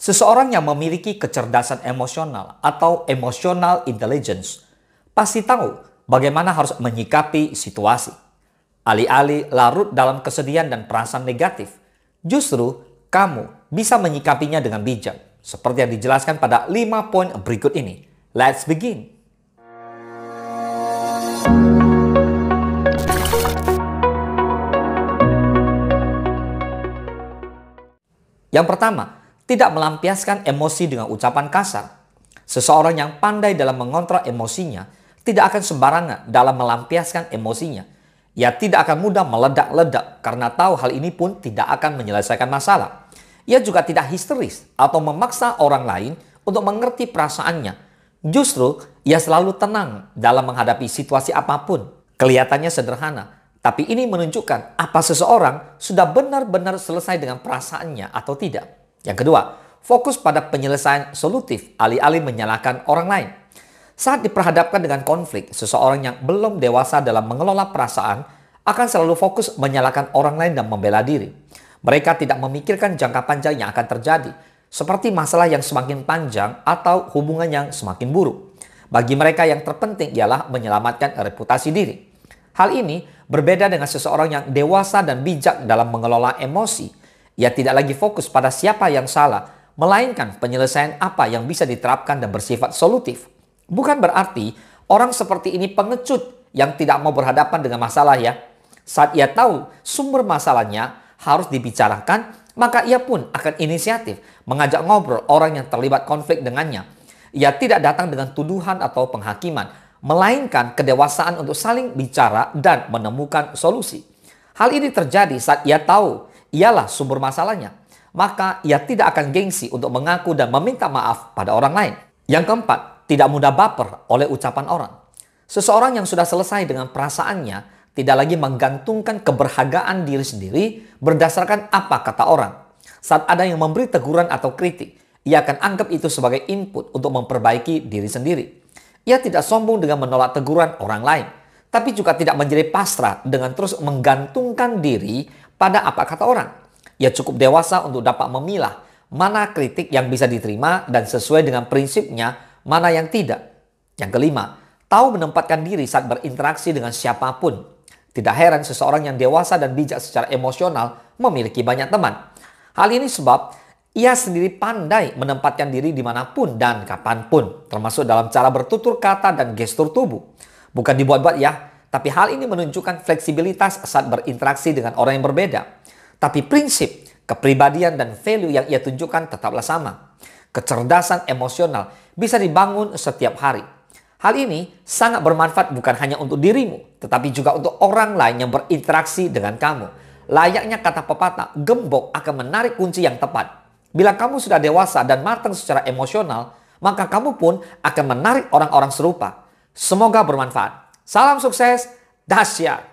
Seseorang yang memiliki kecerdasan emosional atau emotional intelligence pasti tahu bagaimana harus menyikapi situasi. Alih-alih larut dalam kesedihan dan perasaan negatif, justru kamu bisa menyikapinya dengan bijak. Seperti yang dijelaskan pada 5 poin berikut ini. Let's begin. Yang pertama, tidak melampiaskan emosi dengan ucapan kasar. Seseorang yang pandai dalam mengontrol emosinya tidak akan sembarangan dalam melampiaskan emosinya. Ia tidak akan mudah meledak-ledak karena tahu hal ini pun tidak akan menyelesaikan masalah. Ia juga tidak histeris atau memaksa orang lain untuk mengerti perasaannya. Justru, ia selalu tenang dalam menghadapi situasi apapun. Kelihatannya sederhana, tapi ini menunjukkan apa seseorang sudah benar-benar selesai dengan perasaannya atau tidak. Yang kedua, fokus pada penyelesaian solutif alih-alih menyalahkan orang lain. Saat diperhadapkan dengan konflik, seseorang yang belum dewasa dalam mengelola perasaan akan selalu fokus menyalahkan orang lain dan membela diri. Mereka tidak memikirkan jangka panjang yang akan terjadi, seperti masalah yang semakin panjang atau hubungan yang semakin buruk. Bagi mereka yang terpenting ialah menyelamatkan reputasi diri. Hal ini berbeda dengan seseorang yang dewasa dan bijak dalam mengelola emosi. Ia tidak lagi fokus pada siapa yang salah, melainkan penyelesaian apa yang bisa diterapkan dan bersifat solutif. Bukan berarti orang seperti ini pengecut yang tidak mau berhadapan dengan masalah ya. Saat ia tahu sumber masalahnya harus dibicarakan, maka ia pun akan inisiatif mengajak ngobrol orang yang terlibat konflik dengannya. Ia tidak datang dengan tuduhan atau penghakiman, melainkan kedewasaan untuk saling bicara dan menemukan solusi. Hal ini terjadi saat ia tahu ialah sumber masalahnya. Maka ia tidak akan gengsi untuk mengaku dan meminta maaf pada orang lain. Yang keempat, tidak mudah baper oleh ucapan orang. Seseorang yang sudah selesai dengan perasaannya tidak lagi menggantungkan keberhargaan diri sendiri berdasarkan apa kata orang. Saat ada yang memberi teguran atau kritik, ia akan anggap itu sebagai input untuk memperbaiki diri sendiri. Ia tidak sombong dengan menolak teguran orang lain, tapi juga tidak menjadi pasrah dengan terus menggantungkan diri pada apa kata orang. Ia cukup dewasa untuk dapat memilah mana kritik yang bisa diterima dan sesuai dengan prinsipnya, mana yang tidak. Yang kelima, tahu menempatkan diri saat berinteraksi dengan siapapun. Tidak heran seseorang yang dewasa dan bijak secara emosional memiliki banyak teman. Hal ini sebab ia sendiri pandai menempatkan diri dimanapun dan kapanpun, termasuk dalam cara bertutur kata dan gestur tubuh. Bukan dibuat-buat ya, tapi hal ini menunjukkan fleksibilitas saat berinteraksi dengan orang yang berbeda. Tapi prinsip, kepribadian, dan value yang ia tunjukkan tetaplah sama. Kecerdasan emosional bisa dibangun setiap hari. Hal ini sangat bermanfaat bukan hanya untuk dirimu, tetapi juga untuk orang lain yang berinteraksi dengan kamu. Layaknya kata pepatah, gembok akan menarik kunci yang tepat. Bila kamu sudah dewasa dan matang secara emosional, maka kamu pun akan menarik orang-orang serupa. Semoga bermanfaat. Salam sukses, dahsyat.